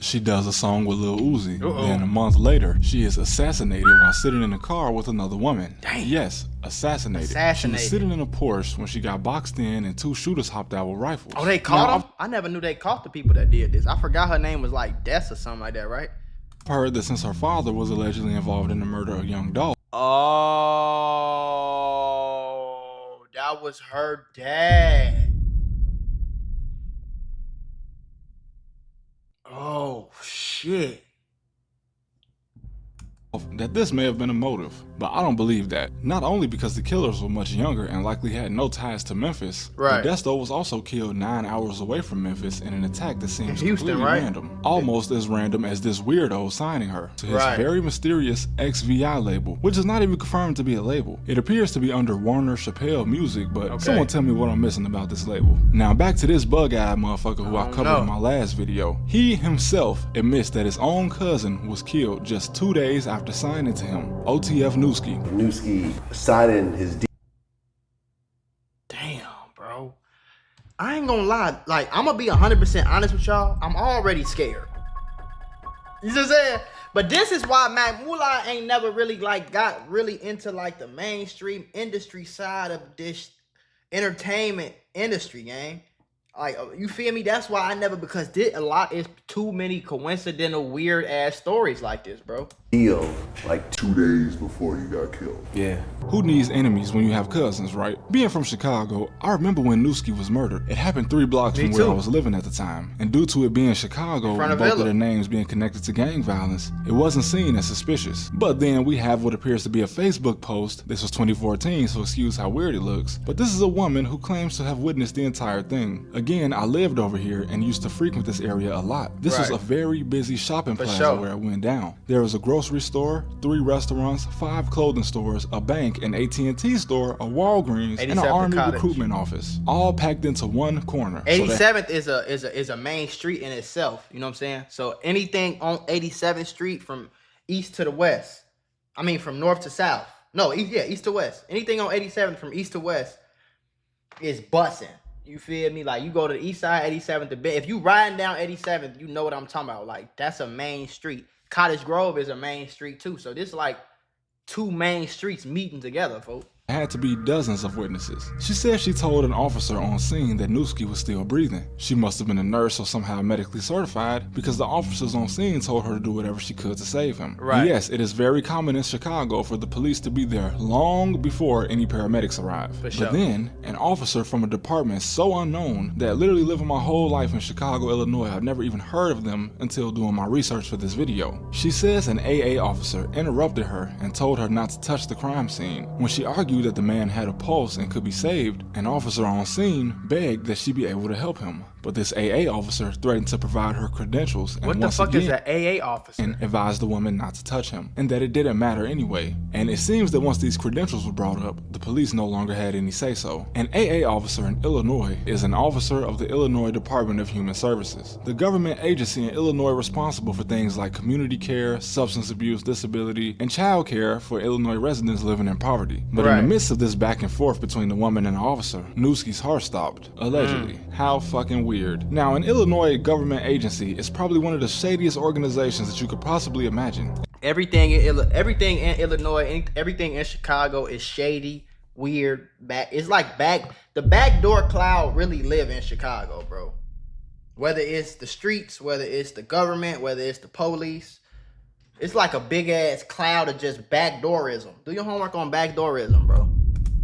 She does a song with Lil Uzi. Then a month later, she is assassinated while sitting in a car with another woman. Damn. Yes, assassinated. She was sitting in a Porsche when she got boxed in and 2 shooters hopped out with rifles. Oh, they caught them? I never knew they caught the people that did this. I forgot her name was like Des or something like that, right? I've heard that since her father was allegedly involved in the murder of young Dolph. Oh, that was her dad. Oh, shit. That this may have been a motive, but I don't believe that. Not only because the killers were much younger and likely had no ties to Memphis, right. Modesto was also killed 9 hours away from Memphis in an attack that seems completely right? random. Almost as random as this weirdo signing her to his very mysterious XVI label, which is not even confirmed to be a label. It appears to be under Warner Chappelle Music, but someone tell me what I'm missing about this label. Now back to this bug-eyed motherfucker who I covered in my last video. He himself admits that his own cousin was killed just 2 days after signing to him, OTF Newski. Newski signing his Damn, bro. I ain't gonna lie. Like, I'm gonna be 100% honest with y'all. I'm already scared. You know what I'm saying? But this is why Mula ain't never really like got really into like the mainstream industry side of this entertainment industry, gang. Like, you feel me? That's why I never, because it's too many coincidental weird ass stories like this, bro. Deal like 2 days before he got killed. Yeah. Who needs enemies when you have cousins, right? Being from Chicago, I remember when Newski was murdered. It happened 3 blocks from where I was living at the time. And due to it being Chicago and both of their names being connected to gang violence, it wasn't seen as suspicious. But then we have what appears to be a Facebook post. This was 2014, so excuse how weird it looks. But this is a woman who claims to have witnessed the entire thing. Again, I lived over here and used to frequent this area a lot. This was a very busy shopping plaza where it went down. There was a grocery store, 3 restaurants, 5 clothing stores, a bank, an AT&T store, a Walgreens, and an Army recruitment office, all packed into one corner. 87th is a main street in itself. You know what I'm saying? So anything on 87th Street from east to the west, I mean from north to south. No, east to west. Anything on 87th from east to west is bussing. You feel me? Like, you go to the east side, 87th, if you riding down 87th, you know what I'm talking about. Like, that's a main street. Cottage Grove is a main street too. So this is like 2 main streets meeting together, folks. Had to be dozens of witnesses. She said she told an officer on scene that Newski was still breathing. She must have been a nurse or somehow medically certified, because the officers on scene told her to do whatever she could to save him. Right. Yes, it is very common in Chicago for the police to be there long before any paramedics arrive. But then, an officer from a department so unknown that literally living my whole life in Chicago, Illinois, I've never even heard of them until doing my research for this video. She says an AA officer interrupted her and told her not to touch the crime scene. When she argued that the man had a pulse and could be saved, an officer on scene begged that she be able to help him. But this AA officer threatened to provide her credentials and what the fuck is an AA officer? And advised the woman not to touch him, and that it didn't matter anyway. And it seems that once these credentials were brought up, the police no longer had any say-so. An AA officer in Illinois is an officer of the Illinois Department of Human Services, the government agency in Illinois responsible for things like community care, substance abuse, disability, and child care for Illinois residents living in poverty. But in the midst of this back and forth between the woman and the officer, Newski's heart stopped, allegedly. How fucking weird. Now, an Illinois government agency is probably one of the shadiest organizations that you could possibly imagine. Everything in Illinois, everything in Chicago is shady, weird. The backdoor cloud really live in Chicago, bro. Whether it's the streets, whether it's the government, whether it's the police, it's like a big ass cloud of just backdoorism. Do your homework on backdoorism, bro.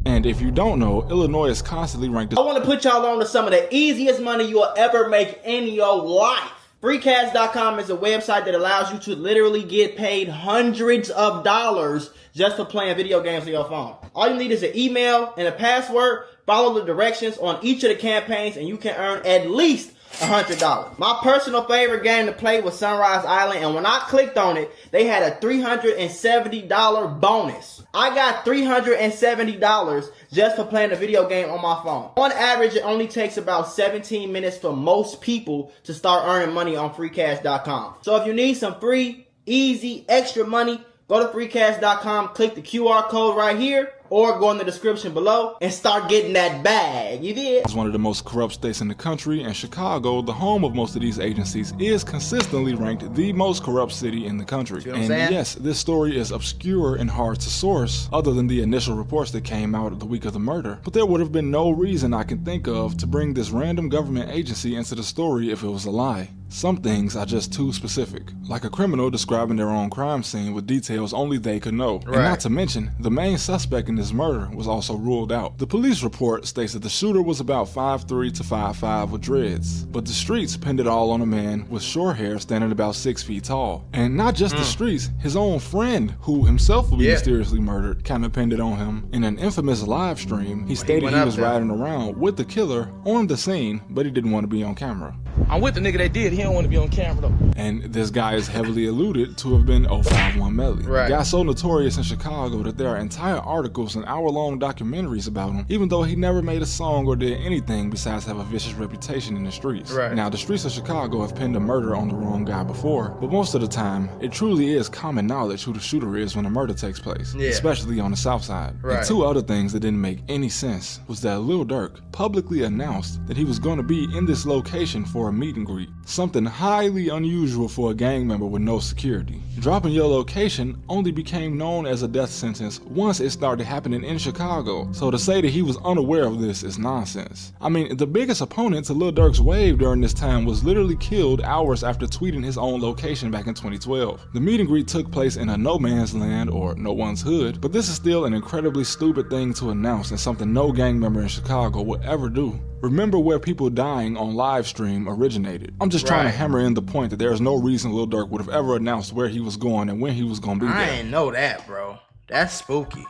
And if you don't know, Illinois is constantly ranked. I want to put y'all on to some of the easiest money you'll ever make in your life. Freecash.com is a website that allows you to literally get paid hundreds of dollars just for playing video games on your phone. All you need is an email and a password. Follow the directions on each of the campaigns and you can earn at least $100. My personal favorite game to play was Sunrise Island, and when I clicked on it, they had a $370 bonus. I got $370 just for playing a video game on my phone. On average, it only takes about 17 minutes for most people to start earning money on Freecash.com. So if you need some free, easy, extra money, go to Freecash.com, click the QR code right here, or go in the description below and start getting that bag. You did? It's one of the most corrupt states in the country, and Chicago, the home of most of these agencies, is consistently ranked the most corrupt city in the country. See what I'm And saying? yes, this story is obscure and hard to source, other than the initial reports that came out the week of the murder. But there would have been no reason I can think of to bring this random government agency into the story if it was a lie. Some things are just too specific, like a criminal describing their own crime scene with details only they could know. And not to mention, the main suspect in this murder was also ruled out. The police report states that the shooter was about 5'3" to 5'5" with dreads, but the streets pinned it all on a man with short hair standing about 6 feet tall. And not just the streets, his own friend, who himself will be mysteriously murdered, kind of pinned it on him. In an infamous live stream, he stated he was riding around with the killer on the scene, but he didn't want to be on camera. I'm with the nigga that did. He don't want to be on camera though. And this guy is heavily alluded to have been 051 Melly. Right. A guy so notorious in Chicago that there are entire articles and hour-long documentaries about him, even though he never made a song or did anything besides have a vicious reputation in the streets. Right. Now, the streets of Chicago have pinned a murder on the wrong guy before, but most of the time, it truly is common knowledge who the shooter is when a murder takes place, especially on the south side. Right. And two other things that didn't make any sense was that Lil Durk publicly announced that he was going to be in this location for a meet and greet, something highly unusual for a gang member with no security. Dropping your location only became known as a death sentence once it started happening in Chicago, so to say that he was unaware of this is nonsense. I mean, the biggest opponent to Lil Durk's wave during this time was literally killed hours after tweeting his own location back in 2012. The meet and greet took place in a no man's land or no one's hood, but this is still an incredibly stupid thing to announce and something no gang member in Chicago would ever do. Remember where people dying on live stream originated. I'm just trying to hammer in the point that there is no reason Lil Durk would have ever announced where he was going and when he was going to be there. I ain't know that, bro. That's spooky.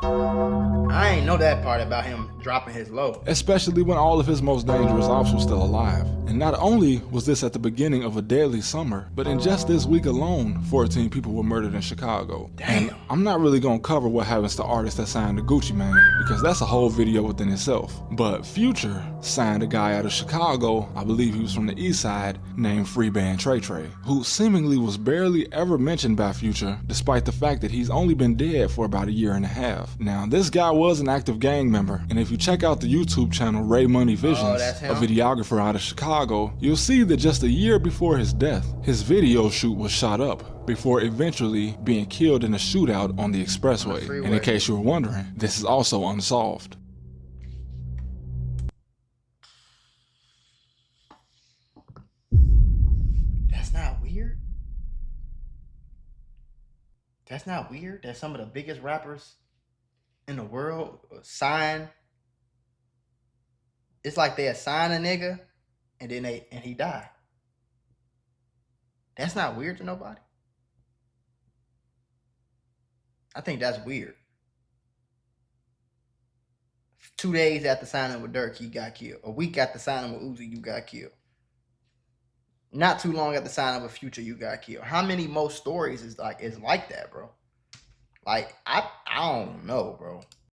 I ain't know that part about him dropping his low. Especially when all of his most dangerous ops were still alive. And not only was this at the beginning of a deadly summer, but in just this week alone, 14 people were murdered in Chicago. Damn. And I'm not really gonna cover what happens to artists that signed to Gucci Mane, because that's a whole video within itself. But Future signed a guy out of Chicago, I believe he was from the east side, named Freeband Trey Trey, who seemingly was barely ever mentioned by Future, despite the fact that he's only been dead for about a year and a half. Now, this guy was an active gang member, and if you check out the YouTube channel Ray Money Visions, a videographer out of Chicago, you'll see that just a year before his death, his video shoot was shot up before eventually being killed in a shootout on the expressway. And in case you were wondering, this is also unsolved. That's not weird? That's not weird that some of the biggest rappers in the world sign. It's like they assign a nigga and then he died. That's not weird to nobody. I think that's weird. 2 days after signing with Durk, he got killed. A week after signing with Uzi, you got killed. Not too long after signing with Future, you got killed. How many more stories is like that, bro? Like, I don't know, bro.